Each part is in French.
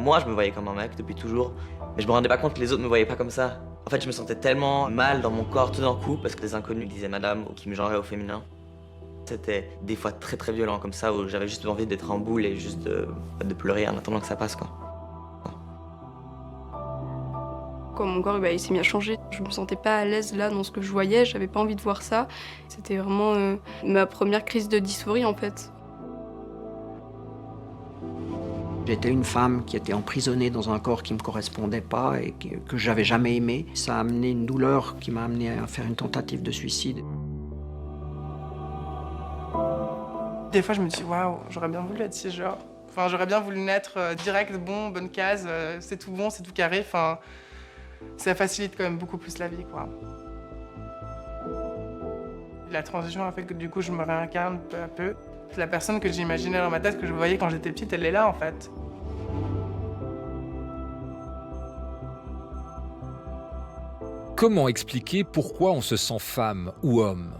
Moi, je me voyais comme un mec depuis toujours, mais je me rendais pas compte que les autres me voyaient pas comme ça. En fait, je me sentais tellement mal dans mon corps tout d'un coup parce que des inconnus disaient madame ou qui me genraient au féminin. C'était des fois très très violent comme ça où j'avais juste envie d'être en boule et juste de pleurer en attendant que ça passe, quoi. Quand mon corps il s'est mis à changer, je me sentais pas à l'aise là dans ce que je voyais, j'avais pas envie de voir ça. C'était vraiment ma première crise de dysphorie en fait. J'étais une femme qui était emprisonnée dans un corps qui ne me correspondait pas et que j'avais jamais aimé. Ça a amené une douleur qui m'a amené à faire une tentative de suicide. Des fois, je me dis, waouh, j'aurais bien voulu être si genre. Enfin, j'aurais bien voulu naître direct, bon, bonne case, c'est tout bon, c'est tout carré. Enfin, ça facilite quand même beaucoup plus la vie, quoi. La transition a fait que du coup, je me réincarne peu à peu. La personne que j'imaginais dans ma tête, que je voyais quand j'étais petite, elle est là, en fait. Comment expliquer pourquoi on se sent femme ou homme ?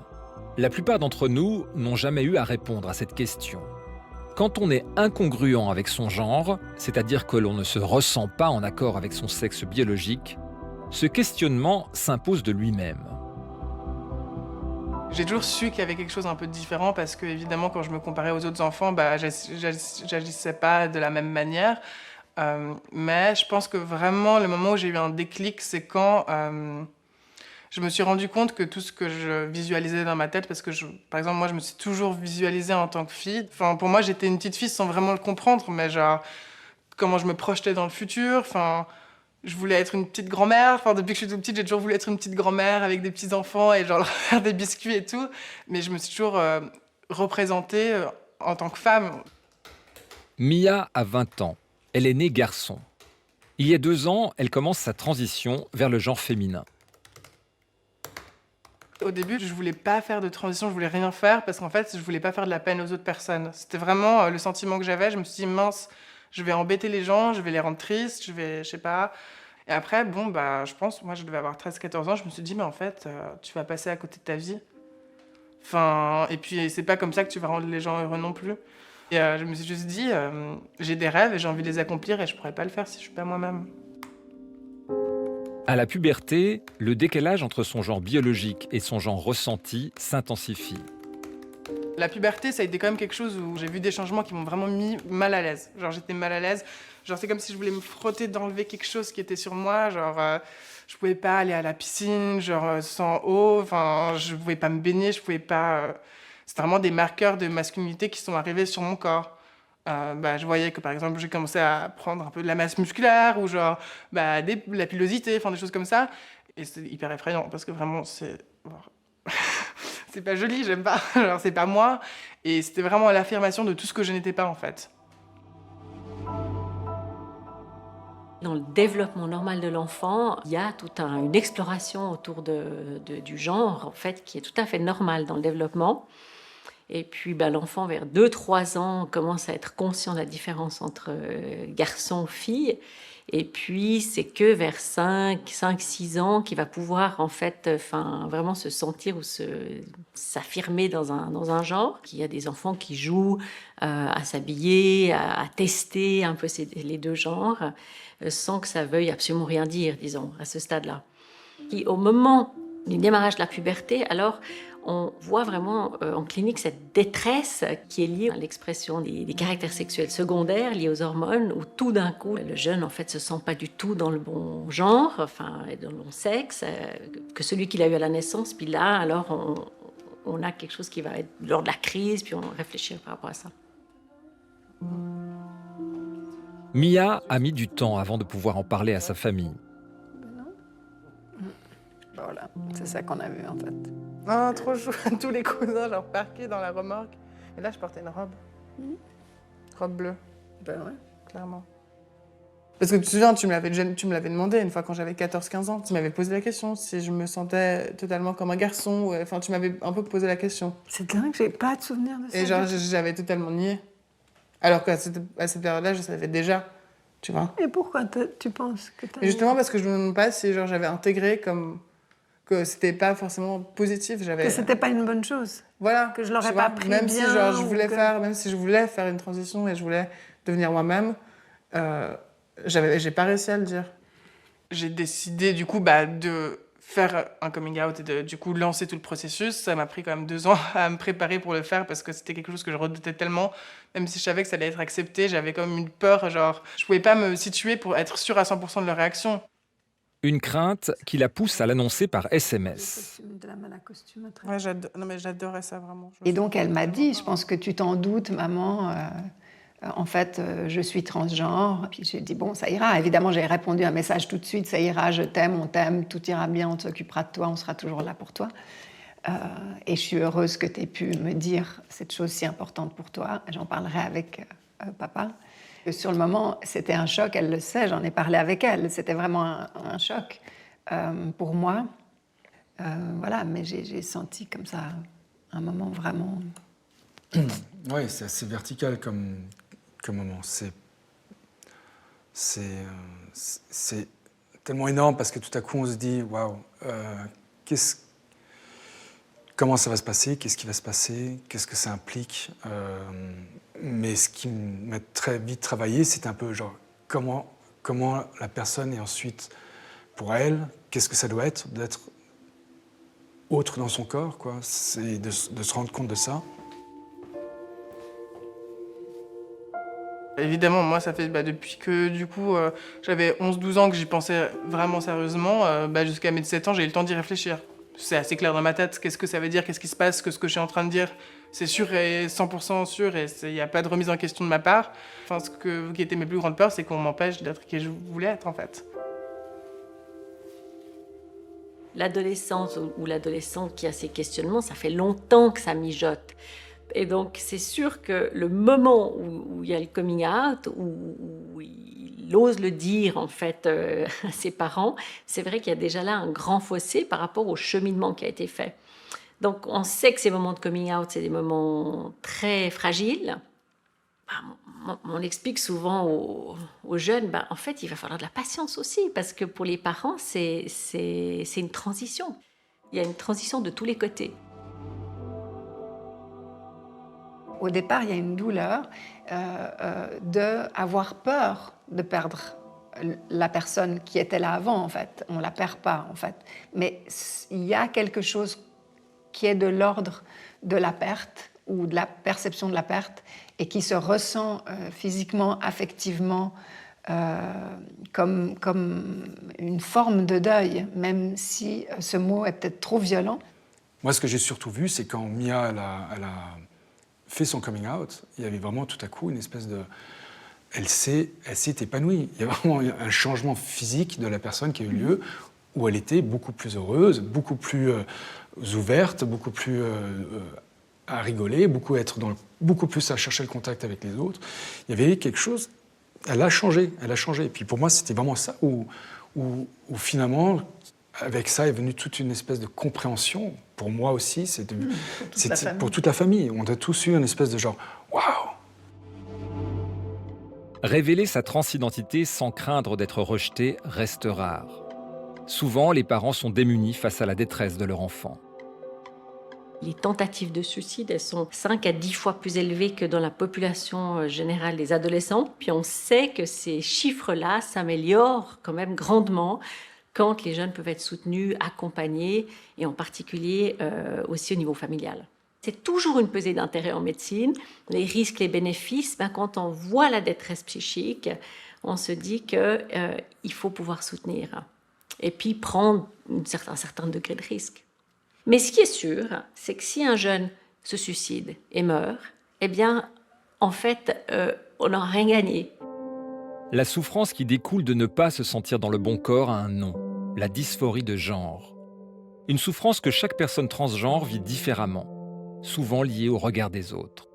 La plupart d'entre nous n'ont jamais eu à répondre à cette question. Quand on est incongruent avec son genre, c'est-à-dire que l'on ne se ressent pas en accord avec son sexe biologique, ce questionnement s'impose de lui-même. J'ai toujours su qu'il y avait quelque chose un peu différent parce que, évidemment, quand je me comparais aux autres enfants, j'agissais pas de la même manière. Mais je pense que vraiment, le moment où j'ai eu un déclic, c'est quand je me suis rendu compte que tout ce que je visualisais dans ma tête, parce que, par exemple, moi, je me suis toujours visualisée en tant que fille. Enfin, pour moi, j'étais une petite fille sans vraiment le comprendre, mais genre, comment je me projetais dans le futur, enfin... Je voulais être une petite grand-mère. Enfin, depuis que je suis toute petite, j'ai toujours voulu être une petite grand-mère avec des petits-enfants et genre leur faire des biscuits et tout. Mais je me suis toujours représentée en tant que femme. Mia a 20 ans. Elle est née garçon. Il y a 2 ans, elle commence sa transition vers le genre féminin. Au début, je voulais pas faire de transition, je voulais rien faire parce qu'en fait, je voulais pas faire de la peine aux autres personnes. C'était vraiment le sentiment que j'avais. Je me suis dit, mince, je vais embêter les gens, je vais les rendre tristes, je sais pas... Et après, bon, bah, je pense, moi, je devais avoir 13-14 ans, je me suis dit, mais en fait, tu vas passer à côté de ta vie. Enfin, et puis, c'est pas comme ça que tu vas rendre les gens heureux non plus. Et je me suis juste dit, j'ai des rêves et j'ai envie de les accomplir et je pourrais pas le faire si je suis pas moi-même. À la puberté, le décalage entre son genre biologique et son genre ressenti s'intensifie. La puberté, ça a été quand même quelque chose où j'ai vu des changements qui m'ont vraiment mis mal à l'aise. Genre, j'étais mal à l'aise. Genre, c'est comme si je voulais me frotter d'enlever quelque chose qui était sur moi. Genre, je pouvais pas aller à la piscine, genre, sans eau. Enfin, je pouvais pas me baigner, je pouvais pas... C'est vraiment des marqueurs de masculinité qui sont arrivés sur mon corps. Je voyais que, par exemple, j'ai commencé à prendre un peu de la masse musculaire ou genre, la pilosité, enfin, des choses comme ça. Et c'est hyper effrayant parce que vraiment, c'est... c'est pas joli, j'aime pas. Alors, c'est pas moi. Et c'était vraiment l'affirmation de tout ce que je n'étais pas, en fait. Dans le développement normal de l'enfant, il y a toute une exploration autour du genre, en fait, qui est tout à fait normale dans le développement. Et puis, l'enfant, vers 2-3 ans, commence à être conscient de la différence entre garçon et fille. Et puis, c'est que vers 5-6 ans qu'il va pouvoir, en fait, vraiment se sentir ou s'affirmer dans un genre. Il y a des enfants qui jouent à s'habiller, à tester un peu les deux genres, sans que ça veuille absolument rien dire, disons, à ce stade-là. Et au moment du démarrage de la puberté, alors, on voit vraiment en clinique cette détresse qui est liée à l'expression des caractères sexuels secondaires liés aux hormones, où tout d'un coup, le jeune en fait se sent pas du tout dans le bon genre, dans le bon sexe, que celui qu'il a eu à la naissance. Puis là, alors, on a quelque chose qui va être lors de la crise, puis on réfléchit par rapport à ça. Mia a mis du temps avant de pouvoir en parler à sa famille. Voilà, c'est ça qu'on a vu en fait. Ah, trop chou. Tous les cousins, genre, parqués dans la remorque. Et là, je portais une robe. Robe bleue. Ben ouais. Clairement. Parce que tu te souviens, tu me l'avais demandé une fois quand j'avais 14-15 ans. Tu m'avais posé la question si je me sentais totalement comme un garçon. Enfin, tu m'avais un peu posé la question. C'est dingue, j'ai pas de souvenir de ça. Et genre, j'avais totalement nié. Alors qu'à cette période-là, je savais déjà, tu vois. Et pourquoi tu penses que t'as... Justement parce que je me demande pas si genre, j'avais intégré comme... que c'était pas forcément positif. Que c'était pas une bonne chose. Voilà. Que je l'aurais tu pas vois, pris même bien. Si, genre, même si je voulais faire une transition et je voulais devenir moi-même, J'ai pas réussi à le dire. J'ai décidé du coup de faire un coming out et de du coup lancer tout le processus. Ça m'a pris quand même 2 ans à me préparer pour le faire parce que c'était quelque chose que je redoutais tellement. Même si je savais que ça allait être accepté, j'avais quand même une peur, genre je pouvais pas me situer pour être sûre à 100% de leur réaction. Une crainte qui la pousse à l'annoncer par SMS. De la main à costume, très Ouais, non mais j'adorais ça vraiment. Et donc elle m'a dit, je pense que tu t'en doutes, maman, en fait, je suis transgenre. Puis j'ai dit, bon, ça ira. Évidemment, j'ai répondu un message tout de suite, ça ira, je t'aime, on t'aime, tout ira bien, on s'occupera de toi, on sera toujours là pour toi. Et je suis heureuse que tu aies pu me dire cette chose si importante pour toi. J'en parlerai avec papa. Sur le moment, c'était un choc, elle le sait, j'en ai parlé avec elle. C'était vraiment un choc pour moi. Voilà, mais j'ai senti comme ça un moment vraiment... Oui, c'est assez vertical comme moment. C'est tellement énorme parce que tout à coup on se dit waouh, comment ça va se passer, qu'est-ce qui va se passer, qu'est-ce que ça implique. Mais ce qui m'a très vite travaillé, c'est un peu genre comment la personne est ensuite pour elle, qu'est-ce que ça doit être d'être autre dans son corps, quoi. C'est de se rendre compte de ça. Évidemment, moi, ça fait depuis que du coup j'avais 11-12 ans que j'y pensais vraiment sérieusement, jusqu'à mes 17 ans, j'ai eu le temps d'y réfléchir. C'est assez clair dans ma tête, qu'est-ce que ça veut dire, qu'est-ce qui se passe, que ce que je suis en train de dire, c'est sûr et 100% sûr et il n'y a pas de remise en question de ma part. Enfin, qui était mes plus grandes peurs, c'est qu'on m'empêche d'être qui je voulais être en fait. L'adolescence ou l'adolescent qui a ces questionnements, ça fait longtemps que ça mijote. Et donc, c'est sûr que le moment où il y a le coming out, où il ose le dire en fait à ses parents, c'est vrai qu'il y a déjà là un grand fossé par rapport au cheminement qui a été fait. Donc, on sait que ces moments de coming out, c'est des moments très fragiles. On explique souvent aux jeunes, en fait, il va falloir de la patience aussi, parce que pour les parents, c'est une transition. Il y a une transition de tous les côtés. Au départ, il y a une douleur d'avoir peur de perdre la personne qui était là avant, en fait. On ne la perd pas, en fait. Mais il y a quelque chose qui est de l'ordre de la perte ou de la perception de la perte et qui se ressent physiquement, affectivement, comme une forme de deuil, même si ce mot est peut-être trop violent. Moi, ce que j'ai surtout vu, c'est quand Mia elle a fait son coming out, il y avait vraiment tout à coup une espèce de... Elle s'est épanouie. Il y a vraiment un changement physique de la personne qui a eu lieu, où elle était beaucoup plus heureuse, beaucoup plus ouverte, beaucoup plus à rigoler, beaucoup plus à chercher le contact avec les autres. Il y avait quelque chose... Elle a changé. Et puis pour moi, c'était vraiment ça, où finalement... Avec ça est venue toute une espèce de compréhension. Pour moi aussi, c'était pour toute la famille. On a tous eu une espèce de genre « waouh ». Révéler sa transidentité sans craindre d'être rejeté reste rare. Souvent, les parents sont démunis face à la détresse de leur enfant. Les tentatives de suicide, elles sont 5 à 10 fois plus élevées que dans la population générale des adolescents. Puis on sait que ces chiffres-là s'améliorent quand même grandement quand les jeunes peuvent être soutenus, accompagnés, et en particulier aussi au niveau familial. C'est toujours une pesée d'intérêt en médecine, les risques, les bénéfices. Quand on voit la détresse psychique, on se dit qu'il faut pouvoir soutenir et puis prendre un certain degré de risque. Mais ce qui est sûr, c'est que si un jeune se suicide et meurt, eh bien, en fait, on n'aura rien gagné. La souffrance qui découle de ne pas se sentir dans le bon corps a un nom, la dysphorie de genre. Une souffrance que chaque personne transgenre vit différemment, souvent liée au regard des autres.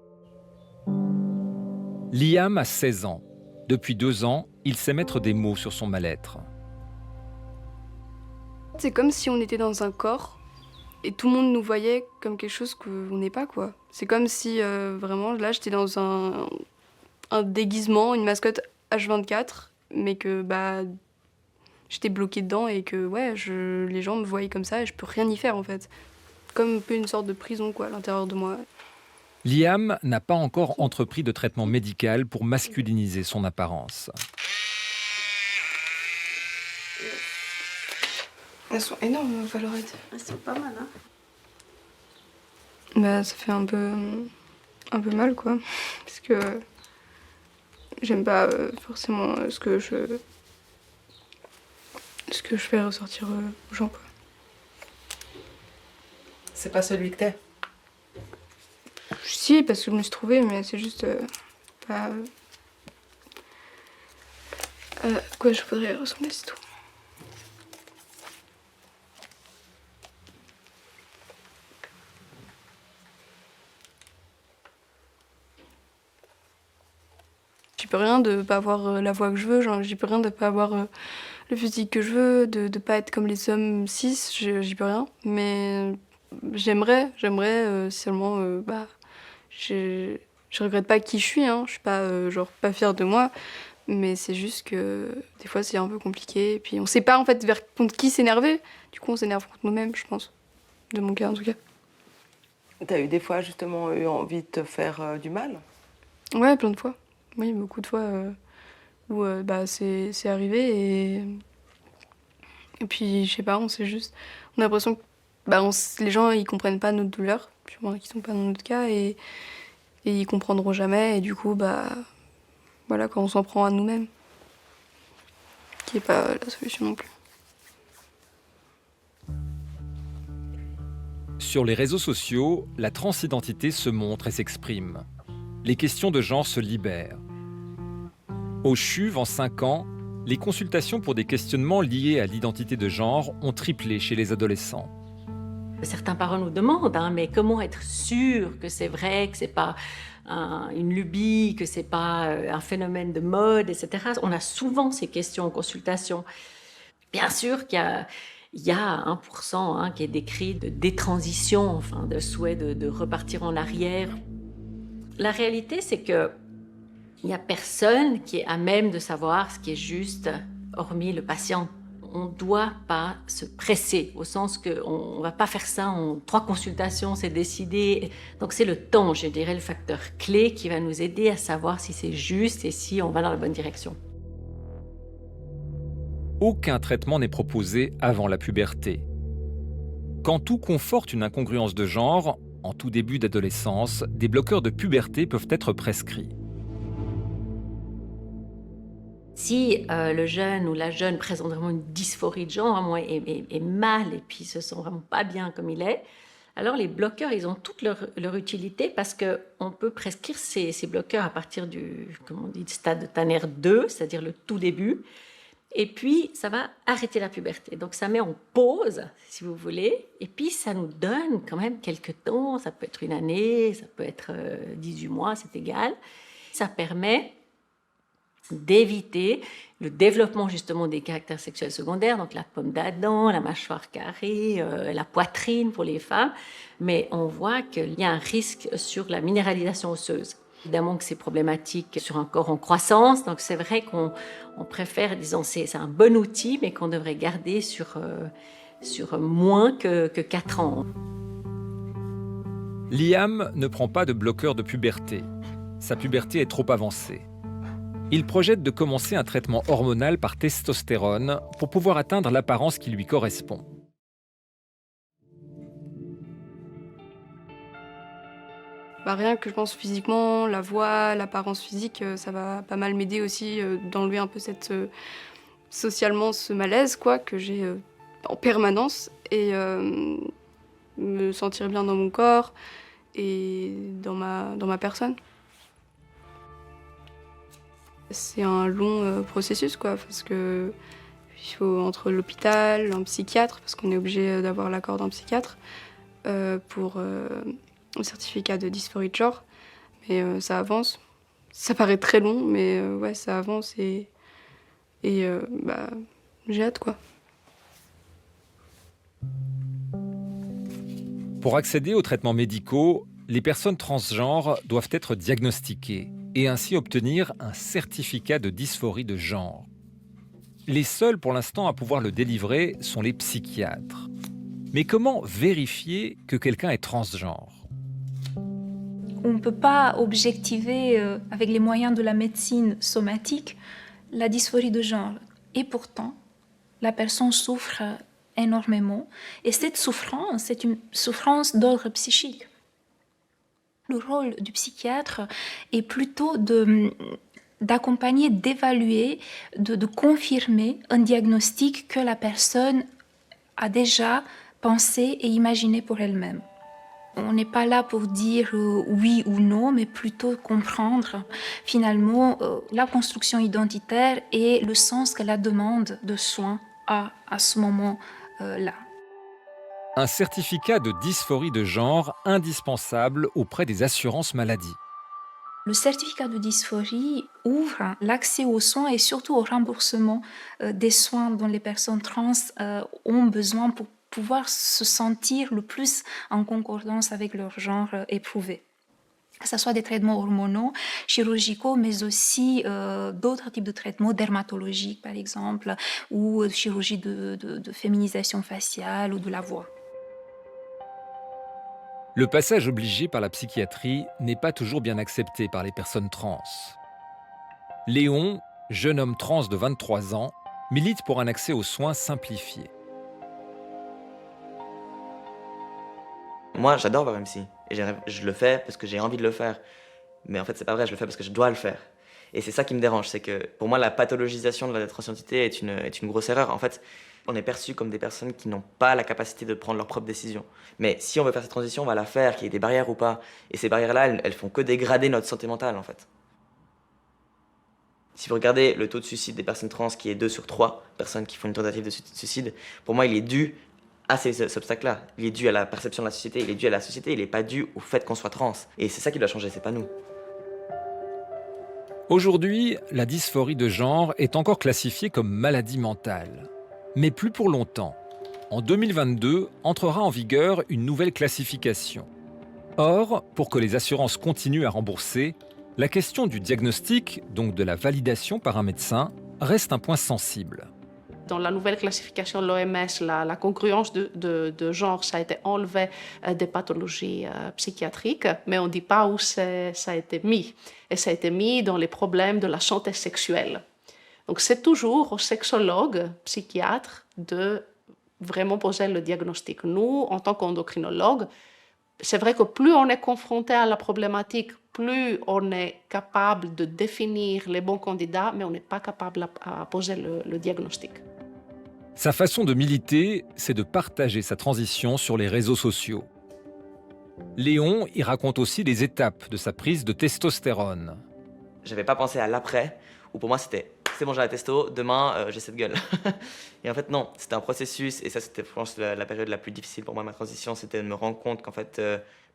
Liam a 16 ans. Depuis 2 ans, il sait mettre des mots sur son mal-être. C'est comme si on était dans un corps et tout le monde nous voyait comme quelque chose qu'on n'est pas, quoi. C'est comme si vraiment, là, j'étais dans un déguisement, une mascotte H24, mais que j'étais bloquée dedans et que les gens me voyaient comme ça et je peux rien y faire en fait. Comme un peu une sorte de prison quoi, à l'intérieur de moi. Liam n'a pas encore entrepris de traitement médical pour masculiniser son apparence. Elles sont énormes, Valorette. Elles sont pas mal, hein. Bah, ça fait un peu mal, quoi. Parce que j'aime pas forcément ce que je fais ressortir aux gens, quoi. C'est pas celui que t'es. Si, parce que je me suis trouvée, mais c'est juste pas à quoi je voudrais ressembler, c'est tout. J'y peux rien de pas avoir la voix que je veux, genre j'y peux rien de pas avoir le physique que je veux, de pas être comme les hommes cis, j'y peux rien. Mais j'aimerais seulement, bah, je regrette pas qui je suis, hein. Je suis pas, genre, pas fière de moi. Mais c'est juste que des fois c'est un peu compliqué. Et puis on sait pas en fait contre qui s'énerver. Du coup on s'énerve contre nous-mêmes, je pense. De mon cas en tout cas. T'as eu des fois justement eu envie de te faire du mal? Ouais, plein de fois. Oui, beaucoup de fois où bah, c'est arrivé et puis je sais pas, on a l'impression que bah, les gens ils comprennent pas notre douleur, sûrement qu'ils sont pas dans notre cas et ils comprendront jamais et du coup bah voilà quand on s'en prend à nous-mêmes, qui est pas la solution non plus. Sur les réseaux sociaux, la transidentité se montre et s'exprime. Les questions de genre se libèrent. Au CHUV, en 5 ans, les consultations pour des questionnements liés à l'identité de genre ont triplé chez les adolescents. Certains parents nous demandent, hein, mais comment être sûr que c'est vrai, que c'est pas une lubie, que c'est pas un phénomène de mode, etc. On a souvent ces questions en consultation. Bien sûr qu'il y a 1% hein, qui est décrit de détransition, enfin de souhait de repartir en arrière. La réalité, c'est que il n'y a personne qui est à même de savoir ce qui est juste, hormis le patient. On ne doit pas se presser, au sens qu'on ne va pas faire ça en 3 consultations, c'est décidé. Donc c'est le temps, je dirais, le facteur clé qui va nous aider à savoir si c'est juste et si on va dans la bonne direction. Aucun traitement n'est proposé avant la puberté. Quand tout conforte une incongruence de genre, en tout début d'adolescence, des bloqueurs de puberté peuvent être prescrits. Si le jeune ou la jeune présente vraiment une dysphorie de genre, vraiment est mal et puis se sent vraiment pas bien comme il est, alors les bloqueurs, ils ont toute leur utilité parce qu'on peut prescrire ces bloqueurs à partir du, comme on dit, du stade de Tanner 2, c'est-à-dire le tout début. Et puis, ça va arrêter la puberté. Donc, ça met en pause, si vous voulez. Et puis, ça nous donne quand même quelques temps. Ça peut être une année, ça peut être 18 mois, c'est égal. Ça permet d'éviter le développement justement des caractères sexuels secondaires, donc la pomme d'Adam, la mâchoire carrée, la poitrine pour les femmes. Mais on voit qu'il y a un risque sur la minéralisation osseuse. Évidemment que c'est problématique sur un corps en croissance, donc c'est vrai qu'on préfère, disons, c'est un bon outil, mais qu'on devrait garder sur moins que 4 ans. Liam ne prend pas de bloqueur de puberté. Sa puberté est trop avancée. Il projette de commencer un traitement hormonal par testostérone pour pouvoir atteindre l'apparence qui lui correspond. Bah rien que je pense physiquement, la voix, l'apparence physique, ça va pas mal m'aider aussi d'enlever un peu socialement ce malaise quoi, que j'ai en permanence et me sentir bien dans mon corps et dans ma personne. C'est un long processus quoi, parce que il faut entre l'hôpital, un psychiatre, parce qu'on est obligé d'avoir l'accord d'un psychiatre pour le certificat de dysphorie de genre, mais ça avance. Ça paraît très long, mais ouais, ça avance et bah, j'ai hâte, quoi. Pour accéder aux traitements médicaux, les personnes transgenres doivent être diagnostiquées et ainsi obtenir un certificat de dysphorie de genre. Les seuls pour l'instant à pouvoir le délivrer sont les psychiatres. Mais comment vérifier que quelqu'un est transgenre ? On ne peut pas objectiver avec les moyens de la médecine somatique la dysphorie de genre. Et pourtant, la personne souffre énormément. Et cette souffrance, c'est une souffrance d'ordre psychique. Le rôle du psychiatre est plutôt d'accompagner, d'évaluer, de confirmer un diagnostic que la personne a déjà pensé et imaginé pour elle-même. On n'est pas là pour dire oui ou non, mais plutôt comprendre finalement la construction identitaire et le sens que la demande de soins a à ce moment-là. Un certificat de dysphorie de genre indispensable auprès des assurances maladie. Le certificat de dysphorie ouvre l'accès aux soins et surtout au remboursement des soins dont les personnes trans ont besoin pour pouvoir se sentir le plus en concordance avec leur genre éprouvé. Que ce soit des traitements hormonaux, chirurgicaux, mais aussi d'autres types de traitements dermatologiques, par exemple, ou chirurgie de féminisation faciale ou de la voix. Le passage obligé par la psychiatrie n'est pas toujours bien accepté par les personnes trans. Léon, jeune homme trans de 23 ans, milite pour un accès aux soins simplifié. Moi, j'adore voir un psy. Et je le fais parce que j'ai envie de le faire. Mais en fait, c'est pas vrai, je le fais parce que je dois le faire. Et c'est ça qui me dérange, c'est que pour moi, la pathologisation de la transidentité est une grosse erreur. En fait, on est perçu comme des personnes qui n'ont pas la capacité de prendre leurs propres décisions. Mais si on veut faire cette transition, on va la faire, qu'il y ait des barrières ou pas. Et ces barrières-là, elles font que dégrader notre santé mentale, en fait. Si vous regardez le taux de suicide des personnes trans, qui est 2 sur 3 personnes qui font une tentative de suicide, pour moi, il est dû à ces obstacles-là. Il est dû à la perception de la société, il est dû à la société, il n'est pas dû au fait qu'on soit trans. Et c'est ça qui doit changer, c'est pas nous. Aujourd'hui, la dysphorie de genre est encore classifiée comme maladie mentale. Mais plus pour longtemps. En 2022, entrera en vigueur une nouvelle classification. Or, pour que les assurances continuent à rembourser, la question du diagnostic, donc de la validation par un médecin, reste un point sensible. Dans la nouvelle classification de l'OMS, la congruence de genre, ça a été enlevé des pathologies psychiatriques, mais on ne dit pas où ça a été mis. Et ça a été mis dans les problèmes de la santé sexuelle. Donc c'est toujours aux sexologues, psychiatres, de vraiment poser le diagnostic. Nous, en tant qu'endocrinologues, c'est vrai que plus on est confronté à la problématique, plus on est capable de définir les bons candidats, mais on n'est pas capable à poser le diagnostic. Sa façon de militer, c'est de partager sa transition sur les réseaux sociaux. Léon y raconte aussi les étapes de sa prise de testostérone. J'avais pas pensé à l'après, où pour moi c'était c'est bon, j'ai la testo, demain j'ai cette gueule. Et en fait, non, c'était un processus, et ça, c'était, je pense, la période la plus difficile pour moi, ma transition, c'était de me rendre compte qu'en fait,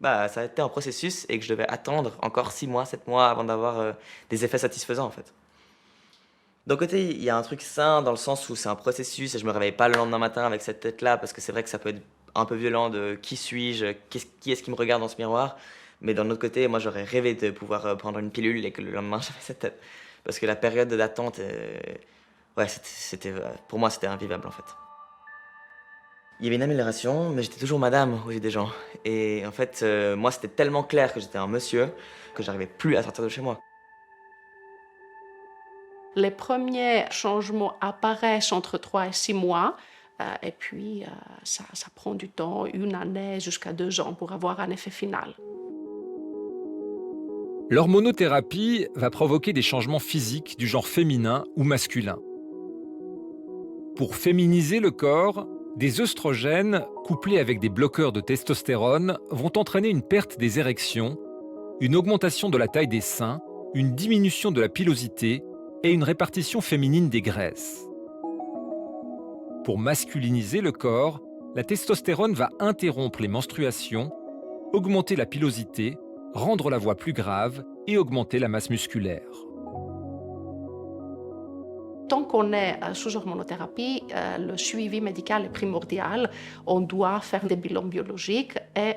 ça a été un processus et que je devais attendre encore 6 mois, 7 mois avant d'avoir des effets satisfaisants, en fait. D'un côté, il y a un truc sain dans le sens où c'est un processus et je me réveille pas le lendemain matin avec cette tête-là, parce que c'est vrai que ça peut être un peu violent de qui suis-je, qui est-ce qui me regarde dans ce miroir. Mais d'un autre côté, moi, j'aurais rêvé de pouvoir prendre une pilule et que le lendemain, j'avais cette tête. Parce que la période d'attente, pour moi, c'était invivable, en fait. Il y avait une amélioration, mais j'étais toujours madame aux yeux des gens. Et en fait, moi, c'était tellement clair que j'étais un monsieur que j'arrivais plus à sortir de chez moi. Les premiers changements apparaissent entre 3 et 6 mois. Et puis, ça prend du temps, 1 année jusqu'à 2 ans pour avoir un effet final. L'hormonothérapie va provoquer des changements physiques du genre féminin ou masculin. Pour féminiser le corps, des œstrogènes, couplés avec des bloqueurs de testostérone, vont entraîner une perte des érections, une augmentation de la taille des seins, une diminution de la pilosité et une répartition féminine des graisses. Pour masculiniser le corps, la testostérone va interrompre les menstruations, augmenter la pilosité, rendre la voix plus grave et augmenter la masse musculaire. Tant qu'on est sous hormonothérapie, le suivi médical est primordial. On doit faire des bilans biologiques et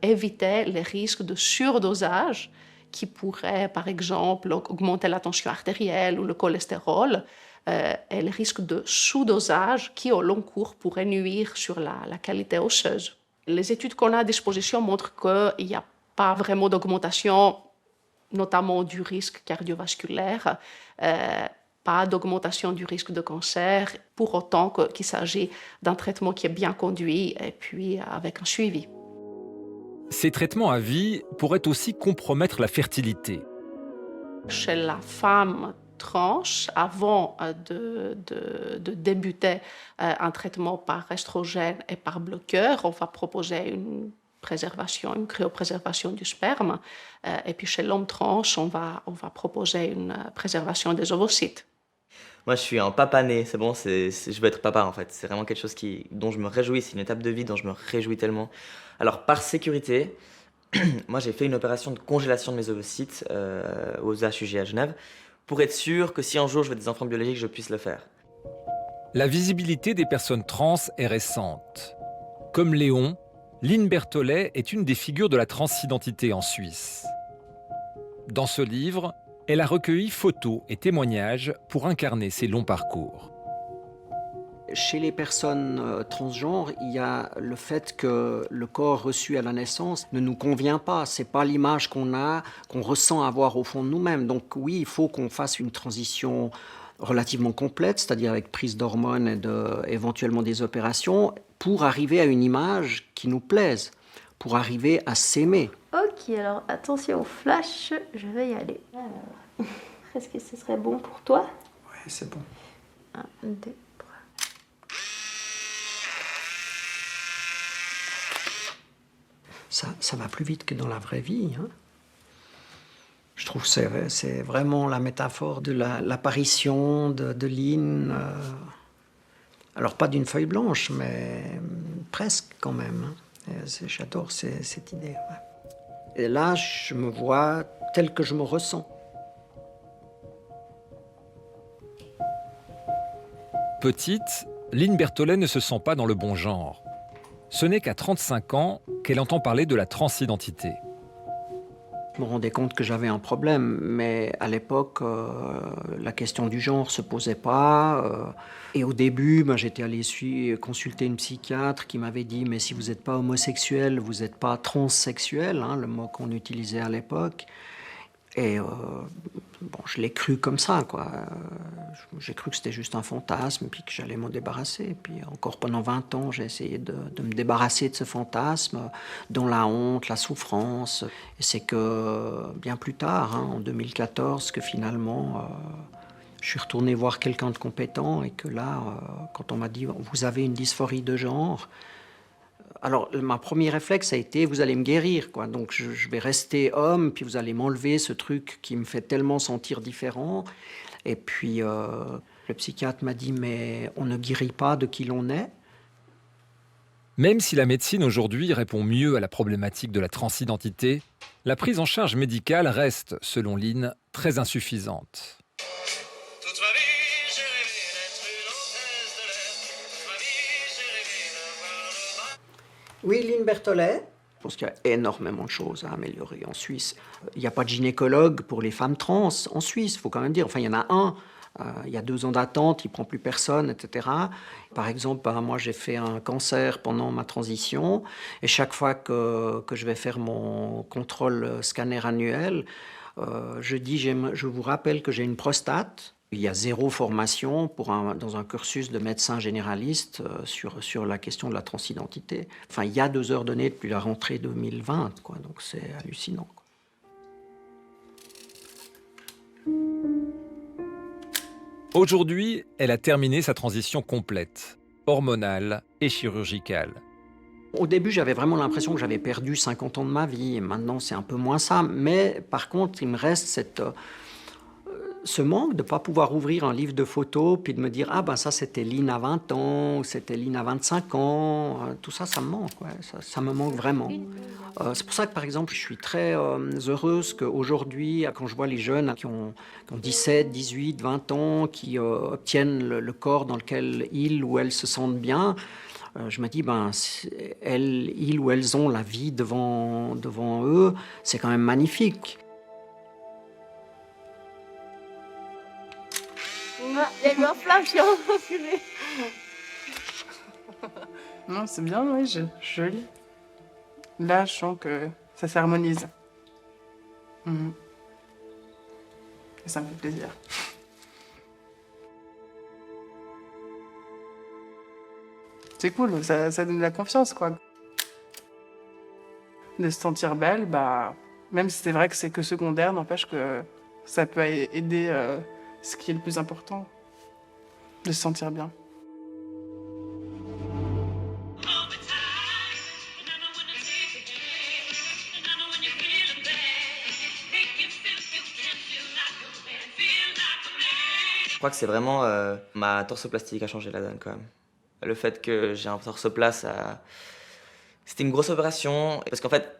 éviter les risques de surdosage qui pourraient, par exemple, augmenter la tension artérielle ou le cholestérol, et les risques de sous-dosage qui, au long cours, pourraient nuire sur la qualité osseuse. Les études qu'on a à disposition montrent qu'il n'y a pas vraiment d'augmentation, notamment du risque cardiovasculaire. pas d'augmentation du risque de cancer, pour autant qu'il s'agit d'un traitement qui est bien conduit et puis avec un suivi. Ces traitements à vie pourraient aussi compromettre la fertilité. Chez la femme trans, avant de débuter un traitement par estrogène et par bloqueur, on va proposer une préservation, une cryopréservation du sperme. Et puis chez l'homme trans, on va proposer une préservation des ovocytes. Moi, je suis un papa né, c'est bon, je veux être papa en fait. C'est vraiment quelque chose dont je me réjouis, c'est une étape de vie dont je me réjouis tellement. Alors, par sécurité, moi j'ai fait une opération de congélation de mes ovocytes aux HUG à Genève pour être sûr que si un jour je veux des enfants biologiques, je puisse le faire. La visibilité des personnes trans est récente. Comme Léon, Lynn Berthollet est une des figures de la transidentité en Suisse. Dans ce livre, elle a recueilli photos et témoignages pour incarner ses longs parcours. Chez les personnes transgenres, il y a le fait que le corps reçu à la naissance ne nous convient pas. C'est pas l'image qu'on a, qu'on ressent avoir au fond de nous-mêmes. Donc oui, il faut qu'on fasse une transition relativement complète, c'est-à-dire avec prise d'hormones et éventuellement des opérations, pour arriver à une image qui nous plaise, pour arriver à s'aimer. Ok, alors attention au flash, je vais y aller. Alors, est-ce que ce serait bon pour toi? Oui, c'est bon. 1, 2, 3. Ça va plus vite que dans la vraie vie. Hein. Je trouve que c'est vraiment la métaphore de l'apparition de Lynn. Alors pas d'une feuille blanche, mais presque quand même. Hein. J'adore cette idée. Ouais. Et là, je me vois tel que je me ressens. Petite, Lynn Berthollet ne se sent pas dans le bon genre. Ce n'est qu'à 35 ans qu'elle entend parler de la transidentité. Je me rendais compte que j'avais un problème, mais à l'époque, la question du genre ne se posait pas. Et au début, j'étais allé consulter une psychiatre qui m'avait dit « Mais si vous n'êtes pas homosexuel, vous n'êtes pas transsexuel hein, », le mot qu'on utilisait à l'époque. Et je l'ai cru comme ça, quoi. J'ai cru que c'était juste un fantasme, puis que j'allais m'en débarrasser. Puis encore pendant 20 ans, j'ai essayé de me débarrasser de ce fantasme, dont la honte, la souffrance. Et c'est que bien plus tard, hein, en 2014, que finalement, je suis retourné voir quelqu'un de compétent et que là, quand on m'a dit « Vous avez une dysphorie de genre », alors, ma premier réflexe a été, vous allez me guérir, quoi. Donc, je vais rester homme, puis vous allez m'enlever ce truc qui me fait tellement sentir différent. Et puis, le psychiatre m'a dit, mais on ne guérit pas de qui l'on est. Même si la médecine aujourd'hui répond mieux à la problématique de la transidentité, la prise en charge médicale reste, selon Lynn, très insuffisante. Oui, Lynn Berthollet. Je pense qu'il y a énormément de choses à améliorer en Suisse. Il n'y a pas de gynécologue pour les femmes trans en Suisse, il faut quand même dire. Enfin, il y en a un. Il y a 2 ans d'attente, il ne prend plus personne, etc. Par exemple, moi, j'ai fait un cancer pendant ma transition. Et chaque fois que je vais faire mon contrôle scanner annuel, je vous rappelle que j'ai une prostate. Il y a 0 formation dans un cursus de médecin généraliste sur la question de la transidentité. Enfin, il y a 2 heures données depuis la rentrée 2020, quoi, donc c'est hallucinant. Quoi. Aujourd'hui, elle a terminé sa transition complète, hormonale et chirurgicale. Au début, j'avais vraiment l'impression que j'avais perdu 50 ans de ma vie, et maintenant c'est un peu moins ça. Mais par contre, il me reste ce manque de ne pas pouvoir ouvrir un livre de photos puis de me dire « Ah ben ça c'était Lynn à 20 ans, ou c'était Lynn à 25 ans ». Tout ça, ça me manque, ouais. Ça me manque vraiment. C'est pour ça que par exemple, je suis très heureuse qu'aujourd'hui, quand je vois les jeunes qui ont 17, 18, 20 ans, qui obtiennent le corps dans lequel ils ou elles se sentent bien, je me dis, ils ou elles ont la vie devant eux, c'est quand même magnifique. Il y a eu un flash, Non, c'est bien, oui, joli. Là, je sens que ça s'harmonise. Et ça me fait plaisir. C'est cool, ça donne de la confiance, quoi. De se sentir belle, bah, même si c'est vrai que c'est que secondaire, n'empêche que ça peut aider ce qui est le plus important, de se sentir bien. Je crois que c'est vraiment ma torsoplastie qui a changé la donne quand même. Le fait que j'ai un torse plat, c'était une grosse opération. Parce qu'en fait,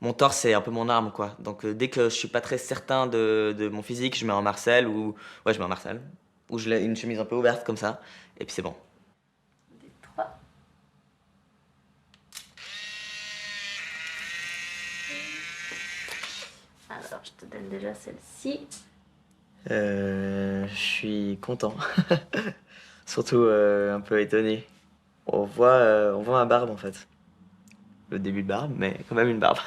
mon torse, c'est un peu mon arme, quoi. Donc dès que je suis pas très certain de mon physique, je mets un Marcel ou... Ouais, je mets un Marcel. Ou je l'ai une chemise un peu ouverte comme ça. Et puis c'est bon. Des 3. Alors, je te donne déjà celle-ci. Je suis content. Surtout un peu étonné. On voit ma barbe en fait. Le début de barbe, mais quand même une barbe.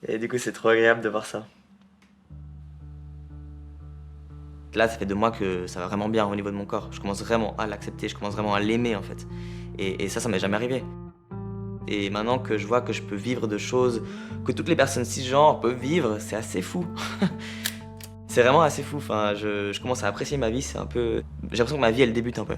Et du coup, c'est trop agréable de voir ça. Là, ça fait 2 mois que ça va vraiment bien au niveau de mon corps. Je commence vraiment à l'accepter, je commence vraiment à l'aimer en fait. Et ça m'est jamais arrivé. Et maintenant que je vois que je peux vivre de choses que toutes les personnes cisgenres peuvent vivre, c'est assez fou. C'est vraiment assez fou. Enfin, je commence à apprécier ma vie, c'est un peu... J'ai l'impression que ma vie, elle débute un peu.